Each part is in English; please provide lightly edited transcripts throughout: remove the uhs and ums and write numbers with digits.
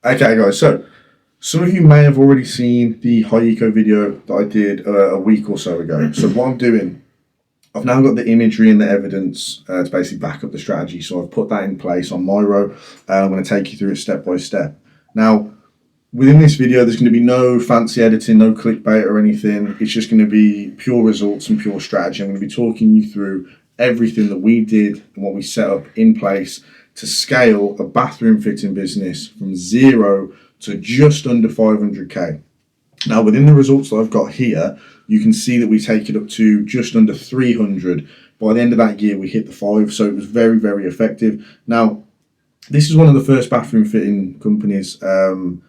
Okay, guys, so some of you may have already seen the Hayeko video that I did a week or so ago. So what I'm doing, I've now got the imagery and the evidence to basically back up the strategy. So I've put that in place on Miro, and I'm going to take you through it step by step. Now, within this video, there's going to be no fancy editing, no clickbait or anything. It's just going to be pure results and pure strategy. I'm going to be talking you through everything that we did and what we set up in place to scale a bathroom fitting business from zero to just under 500k. Now, within the results that I've got here, you can see that we take it up to just under 300. By the end of that year, we hit the 5, so it was very, very effective. Now, this is one of the first bathroom fitting companies that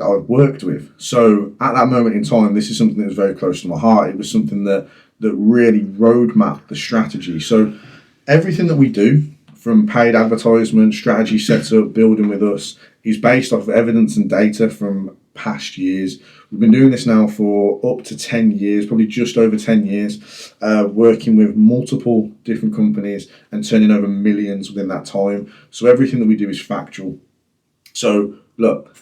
I've worked with. So at that moment in time, this is something that was very close to my heart. It was something that really roadmapped the strategy. So everything that we do, from paid advertisement, strategy setup, building with us, is based off of evidence and data from past years. We've been doing this now for up to 10 years, probably just over 10 years, working with multiple different companies and turning over millions within that time. So everything that we do is factual. So look,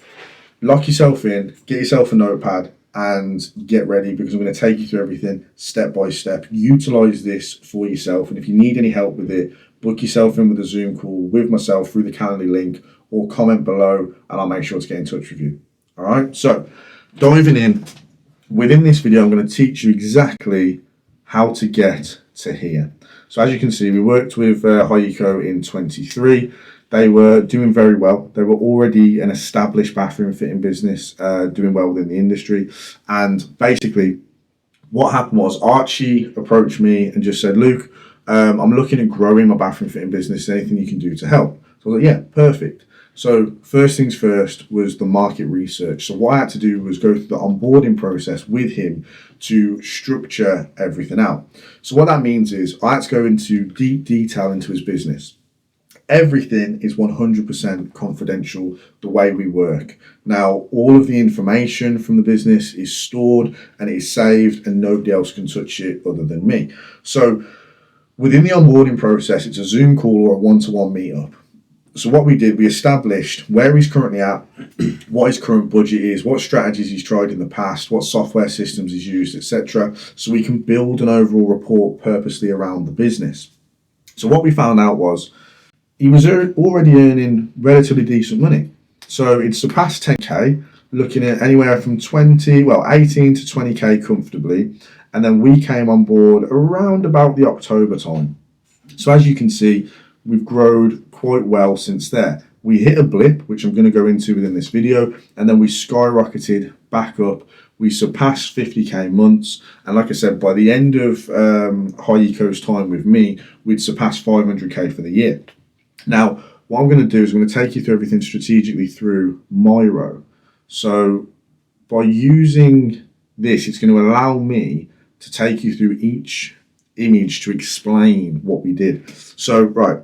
lock yourself in, get yourself a notepad, and get ready, because I'm going to take you through everything step by step. Utilize this for yourself, and if you need any help with it, book yourself in with a Zoom call with myself through the Calendly link, or comment below and I'll make sure to get in touch with you. All right, so diving in, within this video I'm going to teach you exactly how to get to here. So as you can see, we worked with Hayeko in 23. They were doing very well. They were already an established bathroom fitting business, doing well within the industry. And basically what happened was Archie approached me and just said, Luke, I'm looking at growing my bathroom fitting business. Anything you can do to help? So I was like, yeah, perfect. So first things first was the market research. So what I had to do was go through the onboarding process with him to structure everything out. So what that means is I had to go into deep detail into his business. Everything is 100% confidential, the way we work. Now, all of the information from the business is stored and it is saved, and nobody else can touch it other than me. So within the onboarding process, it's a Zoom call or a one-to-one meetup. So what we did, we established where he's currently at, what his current budget is, what strategies he's tried in the past, what software systems he's used, etc. So we can build an overall report purposely around the business. So what we found out was he was already earning relatively decent money. So it surpassed 10k, looking at anywhere from 18 to 20k comfortably. And then we came on board around about the October time. So as you can see, we've grown quite well since there. We hit a blip, which I'm going to go into within this video, and then we skyrocketed back up. We surpassed 50k months, and like I said, by the end of Hayeko's time with me, we'd surpassed 500k for the year. Now, what I'm going to do is I'm going to take you through everything strategically through Miro. So by using this, it's going to allow me to take you through each image to explain what we did. So, right,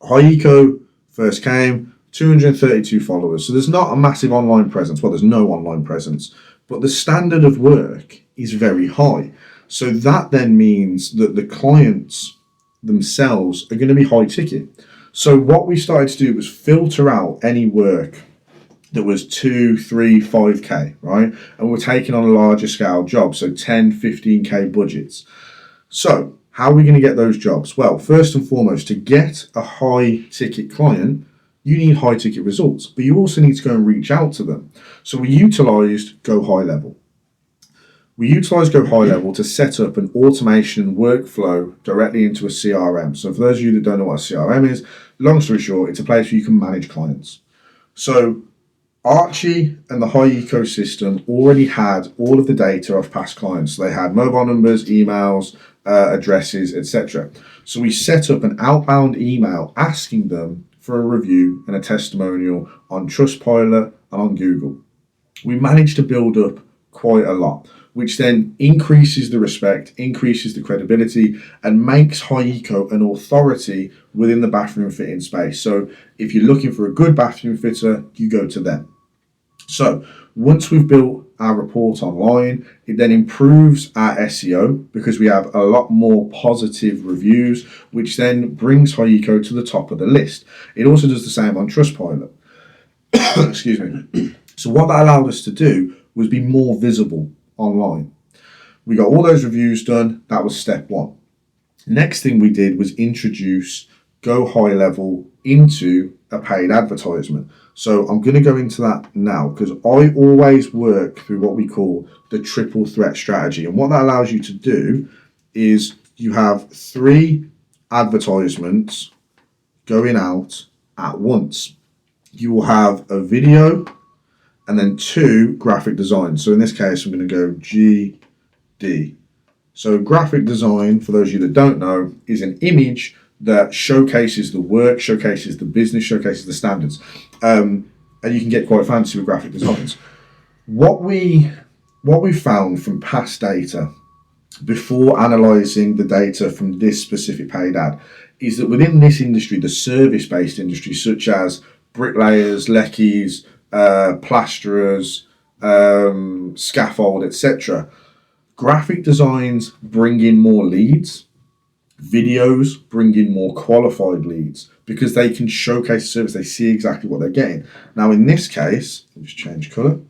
Hayeko first came, 232 followers. So there's not a massive online presence. Well, there's no online presence, but the standard of work is very high. So that then means that the clients themselves are going to be high ticket. So what we started to do was filter out any work that was 2, 3, 5k, right? And we're taking on a larger scale job, so 10, 15k budgets. So how are we going to get those jobs? Well, first and foremost, to get a high ticket client, you need high ticket results, but you also need to go and reach out to them. So we utilized Go High Level. We utilized Go High Level to set up an automation workflow directly into a CRM. So for those of you that don't know what a CRM is, long story short, it's a place where you can manage clients. So Archie and the Hayeko system already had all of the data of past clients. They had mobile numbers, emails, addresses, etc. So we set up an outbound email asking them for a review and a testimonial on Trustpilot and on Google. We managed to build up quite a lot, which then increases the respect, increases the credibility, and makes Hayeko an authority within the bathroom fitting space. So if you're looking for a good bathroom fitter, you go to them. So once we've built our report online, it then improves our SEO because we have a lot more positive reviews, which then brings Hayeko to the top of the list. It also does the same on Trustpilot. Excuse me. So what that allowed us to do was be more visible online. We got all those reviews done. That was step one. Next thing we did was introduce Go High Level into a paid advertisement. So I'm going to go into that now because I always work through what we call the triple threat strategy. And what that allows you to do is you have 3 advertisements going out at once. You will have a video and then 2 graphic designs. So in this case, I'm going to go GD. So graphic design, for those of you that don't know, is an image that showcases the work, showcases the business, showcases the standards. And you can get quite fancy with graphic designs. What we found from past data before analysing the data from this specific paid ad is that within this industry, the service-based industry, such as bricklayers, leckies, plasterers, scaffold, etc., graphic designs bring in more leads. Videos bring in more qualified leads because they can showcase the service. They see exactly what they're getting. Now, in this case, let me just change colour.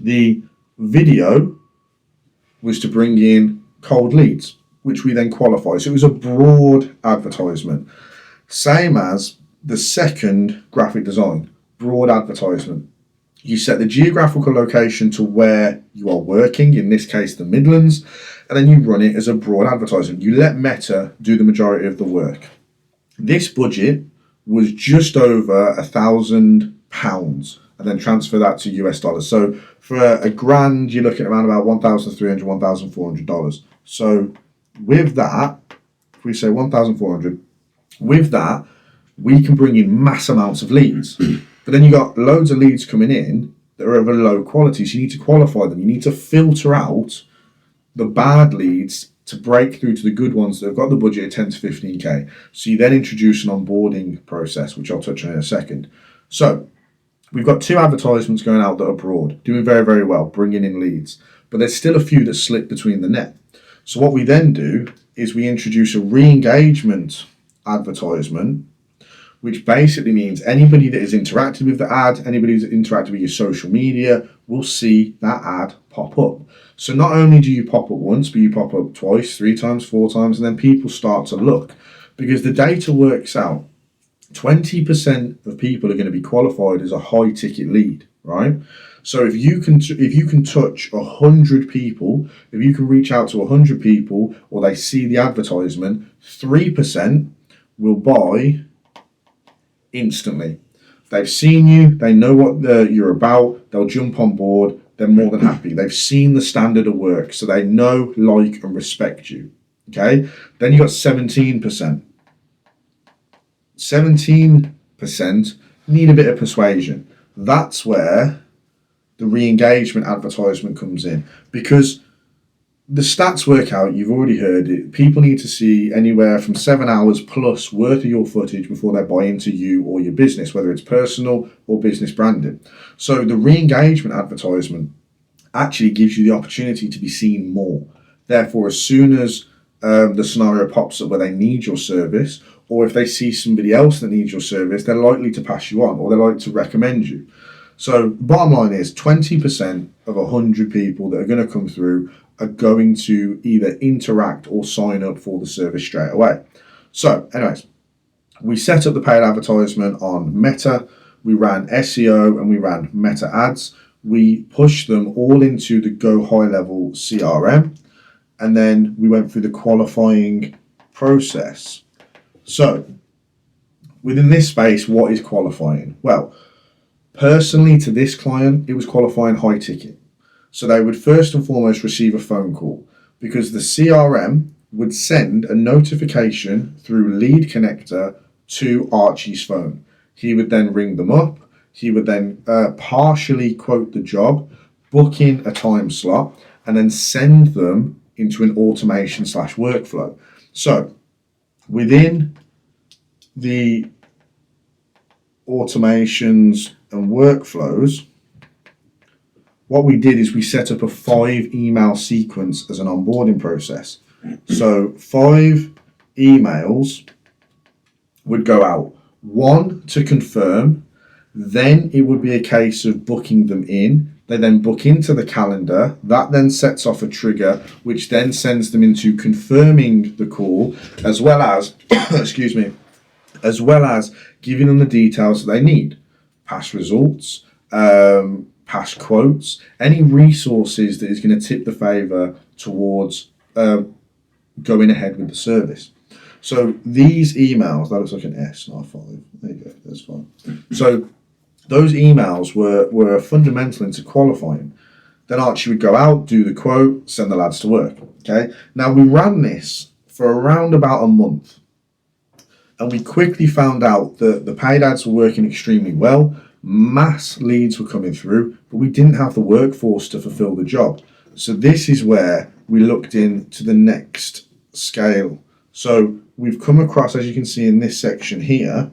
The video was to bring in cold leads, which we then qualify. So it was a broad advertisement. Same as the second graphic design, broad advertisement. You set the geographical location to where you are working, in this case the Midlands, and then you run it as a broad advertisement. You let Meta do the majority of the work. This budget was just over £1,000 and then transfer that to US dollars. So for a grand, you're looking at around about $1,300, $1,400. So with that, if we say 1,400, with that, we can bring in mass amounts of leads. But then you got loads of leads coming in that are of a low quality. So you need to qualify them. You need to filter out the bad leads to break through to the good ones that have got the budget of 10 to 15K. So you then introduce an onboarding process, which I'll touch on in a second. So we've got 2 advertisements going out that are broad, doing very, very well, bringing in leads. But there's still a few that slip between the net. So what we then do is we introduce a re-engagement advertisement, which basically means anybody that has interacted with the ad, anybody who's interacted with your social media will see that ad pop up. So not only do you pop up once, but you pop up twice, 3 times, 4 times, and then people start to look because the data works out 20% of people are going to be qualified as a high ticket lead, right? So if you can touch 100 people, if you can reach out to 100 people or they see the advertisement, 3% will buy instantly. They've seen you, they know what you're about, they'll jump on board, they're more than happy. They've seen the standard of work, so they know, like, and respect you. Okay? Then you got 17%. 17% need a bit of persuasion. That's where the re-engagement advertisement comes in, because the stats work out, you've already heard it, people need to see anywhere from 7 hours plus worth of your footage before they buy into you or your business, whether it's personal or business branding. So the re-engagement advertisement actually gives you the opportunity to be seen more. Therefore, as soon as the scenario pops up where they need your service, or if they see somebody else that needs your service, they're likely to pass you on or they're likely to recommend you. So bottom line is 20% of 100 people that are going to come through are going to either interact or sign up for the service straight away. So anyways, we set up the paid advertisement on Meta, we ran SEO and we ran Meta ads. We pushed them all into the Go High Level CRM, and then we went through the qualifying process. So within this space, what is qualifying? Well, personally to this client, it was qualifying high ticket. So they would first and foremost receive a phone call because the CRM would send a notification through Lead Connector to Archie's phone. He would then ring them up. He would then partially quote the job, book in a time slot, and then send them into an automation / workflow. So within the automations and workflows, what we did is we set up a 5 email sequence as an onboarding process. So 5 emails would go out. 1 to confirm, Then it would be a case of booking them in. They then book into the calendar. That then sets off a trigger, which then sends them into confirming the call, as well as, excuse me, as well as giving them the details that they need. Past results, past quotes, any resources that is going to tip the favour towards going ahead with the service. So these emails, that looks like an S, not a 5. There you go, that's fine. So those emails were fundamental into qualifying. Then Archie would go out, do the quote, send the lads to work. Okay. Now we ran this for around about a month, and we quickly found out that the paid ads were working extremely well. Mass leads were coming through, but we didn't have the workforce to fulfill the job. So this is where we looked into the next scale. So we've come across, as you can see in this section here,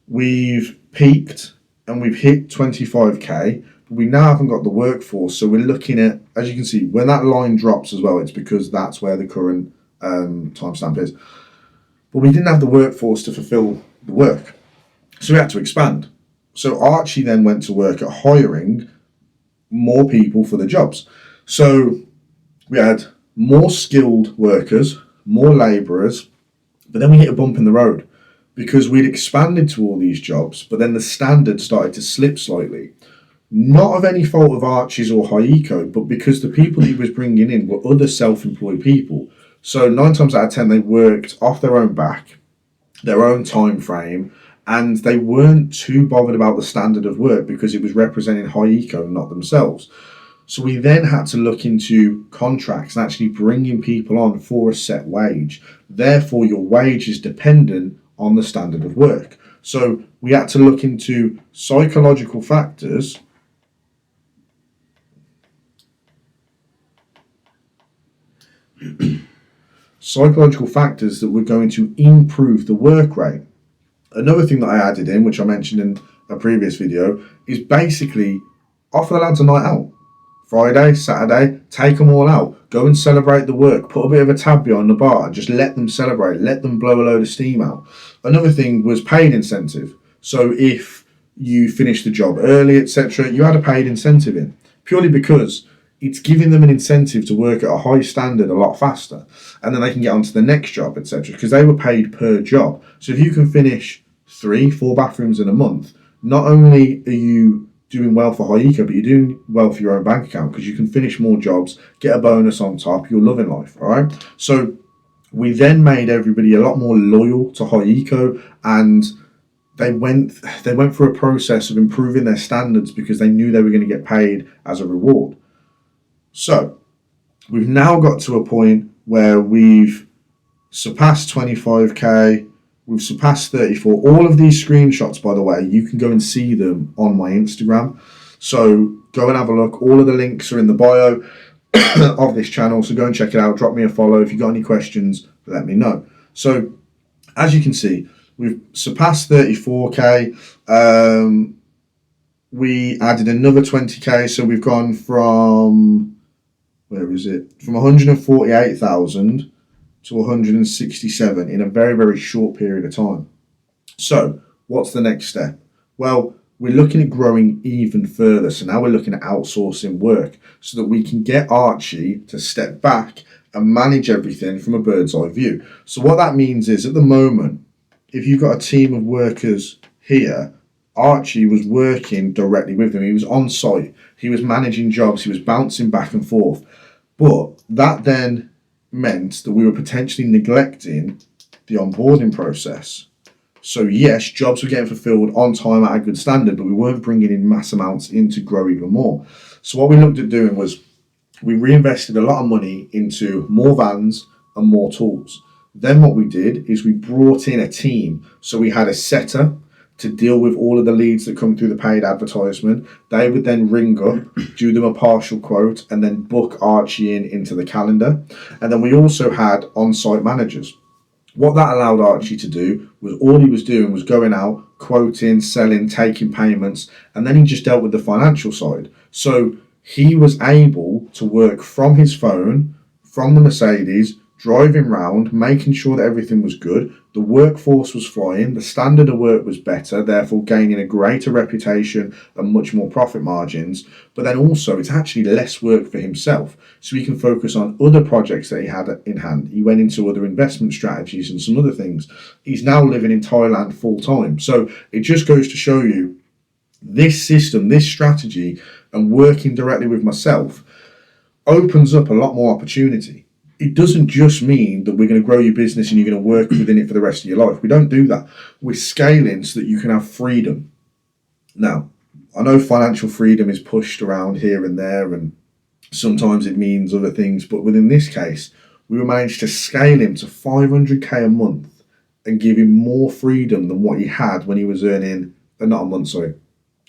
we've peaked and we've hit 25k, but we now haven't got the workforce. So we're looking at, as you can see, when that line drops as well, it's because that's where the current timestamp is. But we didn't have the workforce to fulfill the work. So we had to expand. So Archie then went to work at hiring more people for the jobs. So we had more skilled workers, more labourers, but then we hit a bump in the road because we'd expanded to all these jobs, but then the standard started to slip slightly. Not of any fault of Archie's or Hyeco, but because the people he was bringing in were other self-employed people. So 9 times out of 10, they worked off their own back, their own time frame, and they weren't too bothered about the standard of work because it was representing Hyeco, not themselves. So we then had to look into contracts and actually bringing people on for a set wage. Therefore, your wage is dependent on the standard of work. So we had to look into psychological factors that were going to improve the work rate. Another thing that I added in, which I mentioned in a previous video, is basically offer the lads a night out. Friday, Saturday, take them all out. Go and celebrate the work. Put a bit of a tab behind the bar and just let them celebrate. Let them blow a load of steam out. Another thing was paid incentive. So if you finished the job early, etc., you had a paid incentive in. Purely because it's giving them an incentive to work at a high standard a lot faster. And then they can get on to the next job, etc. Because they were paid per job. So if you can finish 3-4 bathrooms in a month, not only are you doing well for Hyeco, but you're doing well for your own bank account because you can finish more jobs, get a bonus on top, you're loving life, all right? So we then made everybody a lot more loyal to Hyeco, and they went through a process of improving their standards because they knew they were going to get paid as a reward. So we've now got to a point where we've surpassed 25k, we've surpassed 34. All of these screenshots, by the way, you can go and see them on my Instagram. So go and have a look. All of the links are in the bio of this channel. So go and check it out. Drop me a follow. If you've got any questions, let me know. So as you can see, we've surpassed 34k. We added another 20k. So we've gone from, where is it? From 148,000 to 167 in a very, very short period of time. So what's the next step? Well, we're looking at growing even further. So now we're looking at outsourcing work so that we can get Archie to step back and manage everything from a bird's eye view. So what that means is at the moment, if you've got a team of workers here, Archie was working directly with them. He was on site. He was managing jobs. He was bouncing back and forth. But that then meant that we were potentially neglecting the onboarding process. So yes, jobs were getting fulfilled on time at a good standard, but we weren't bringing in mass amounts in to grow even more. So what we looked at doing was we reinvested a lot of money into more vans and more tools. Then what we did is we brought in a team. So we had a setter to deal with all of the leads that come through the paid advertisement. They would then ring up, do them a partial quote, and then book Archie into the calendar. And then we also had on-site managers. What that allowed Archie to do was all he was doing was going out, quoting, selling, taking payments, and then he just dealt with the financial side. So he was able to work from his phone, from the Mercedes, driving round, making sure that everything was good, the workforce was flying, the standard of work was better, therefore gaining a greater reputation and much more profit margins. But then also, it's actually less work for himself, so he can focus on other projects that he had in hand. He went into other investment strategies and some other things. He's now living in Thailand full time. So it just goes to show you this system, this strategy, and working directly with myself opens up a lot more opportunity. It doesn't just mean that we're going to grow your business and you're going to work within it for the rest of your life. We don't do that. We're scaling so that you can have freedom. Now, I know financial freedom is pushed around here and there, and sometimes it means other things, but within this case, we managed to scale him to 500k a month and give him more freedom than what he had when he was earning, not a month, sorry,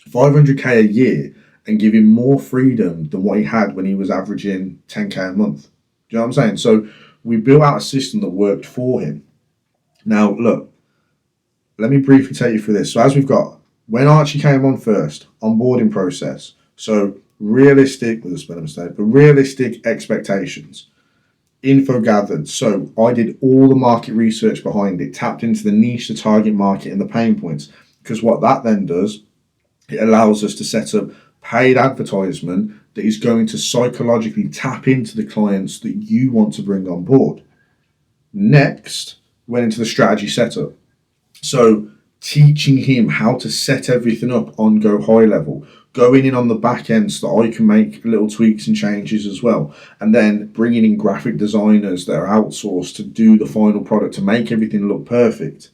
500k a year, and give him more freedom than what he had when he was averaging 10k a month. Do you know what I'm saying? So we built out a system that worked for him. Now, look, let me briefly take you through this. So as we've got, when Archie came on first, onboarding process. So realistic, there's a spelling mistake, but realistic expectations. Info gathered. So I did all the market research behind it, tapped into the niche, the target market, and the pain points. Because what that then does, it allows us to set up paid advertisement that is going to psychologically tap into the clients that you want to bring on board. Next, went into the strategy setup. So teaching him how to set everything up on Go High level, going in on the back end so that I can make little tweaks and changes as well, and then bringing in graphic designers that are outsourced to do the final product to make everything look perfect.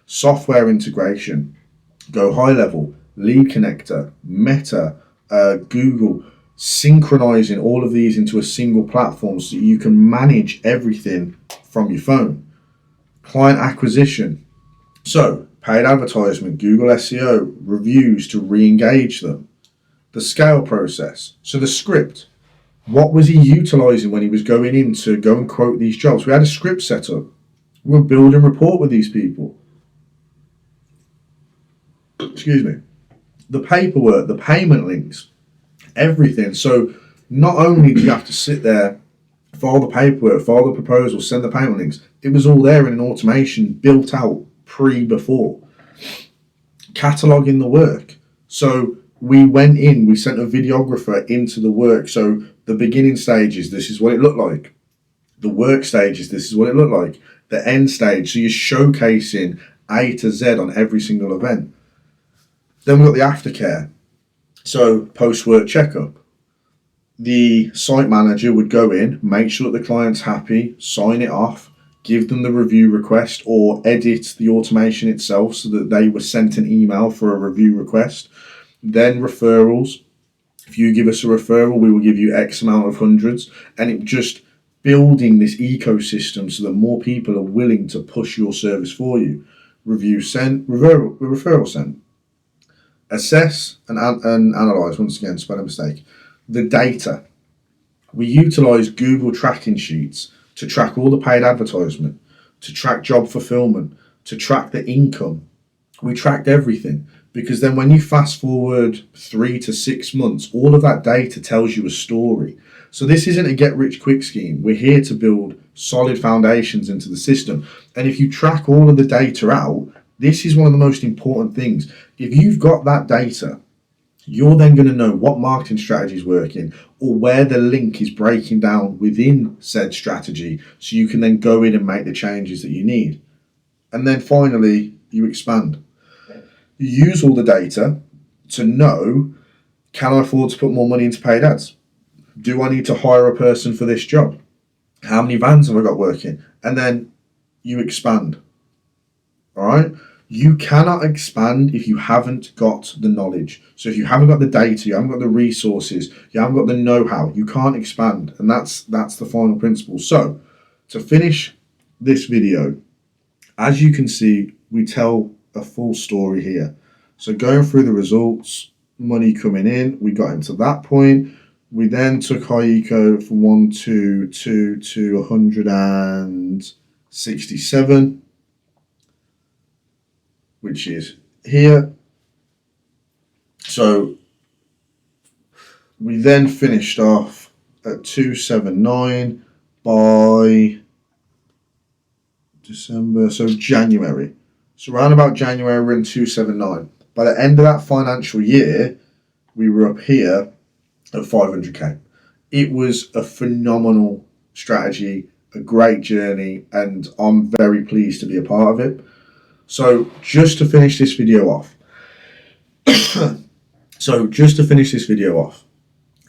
Software integration, Go High level, lead connector, Meta, Google, synchronizing all of these into a single platform so you can manage everything from your phone. Client acquisition, so paid advertisement, Google SEO, reviews to re-engage them. The scale process, so the script, what was he utilizing when he was going in to go and quote these jobs? We had a script set up. We were building rapport with these people. Excuse me. The paperwork, the payment links, everything. So not only do you have to sit there, file the paperwork, file the proposal, send the payment links, it was all there in an automation built out before. Cataloging the work. So we went in, we sent a videographer into the work. So the beginning stages, this is what it looked like. The work stages, this is what it looked like. The end stage, so you're showcasing A to Z on every single event. Then we've got the aftercare. So post-work checkup. The site manager would go in, make sure that the client's happy, sign it off, give them the review request or edit the automation itself so that they were sent an email for a review request. Then referrals. If you give us a referral, we will give you X amount of hundreds. And it just building this ecosystem so that more people are willing to push your service for you. Review sent, referral sent. Assess and analyze, once again, spelling mistake. The data. We utilize Google tracking sheets to track all the paid advertisement, to track job fulfillment, to track the income. We tracked everything because then when you fast forward 3 to 6 months, all of that data tells you a story. So this isn't a get rich quick scheme. We're here to build solid foundations into the system. And if you track all of the data out, this is one of the most important things. If you've got that data, you're then going to know what marketing strategy is working or where the link is breaking down within said strategy so you can then go in and make the changes that you need. And then finally, you expand. You use all the data to know, can I afford to put more money into paid ads? Do I need to hire a person for this job? How many vans have I got working? And then you expand. All right? You cannot expand if you haven't got the knowledge. So if you haven't got the data, you haven't got the resources, you haven't got the know-how, you can't expand. And that's the final principle. So to finish this video, as you can see, we tell a full story here. So going through the results, money coming in, we got into that point. We then took high eco from 122 to 167. Which is here. So we then finished off at 279 by December, so January. So around about January, we're in 279. By the end of that financial year, we were up here at 500k. It was a phenomenal strategy, a great journey, and I'm very pleased to be a part of it. So just to finish this video off,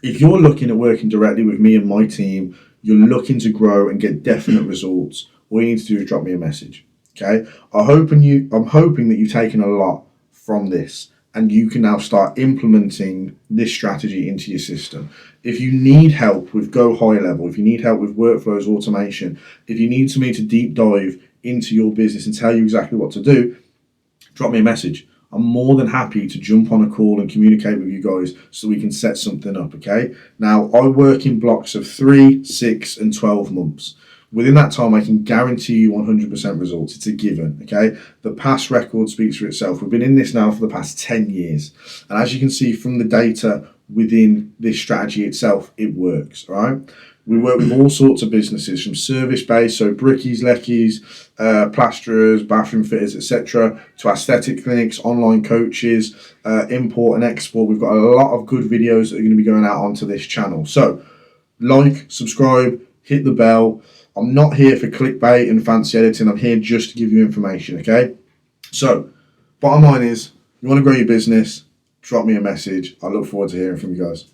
if you're looking at working directly with me and my team, you're looking to grow and get definite results, all you need to do is drop me a message. Okay? I'm hoping that you've taken a lot from this and you can now start implementing this strategy into your system. If you need help with Go High Level, if you need help with workflows, automation, if you need me to deep dive into your business and tell you exactly what to do, drop me a message. I'm more than happy to jump on a call and communicate with you guys so we can set something up, okay? Now, I work in blocks of 3, 6, and 12 months. Within that time, I can guarantee you 100% results. It's a given, okay? The past record speaks for itself. We've been in this now for the past 10 years. And as you can see from the data within this strategy itself, it works, all right? We work with all sorts of businesses, from service-based, so brickies, leckies, plasterers, bathroom fitters, etc., to aesthetic clinics, online coaches, import and export. We've got a lot of good videos that are going to be going out onto this channel. So, like, subscribe, hit the bell. I'm not here for clickbait and fancy editing. I'm here just to give you information, okay? So, bottom line is, you want to grow your business, drop me a message. I look forward to hearing from you guys.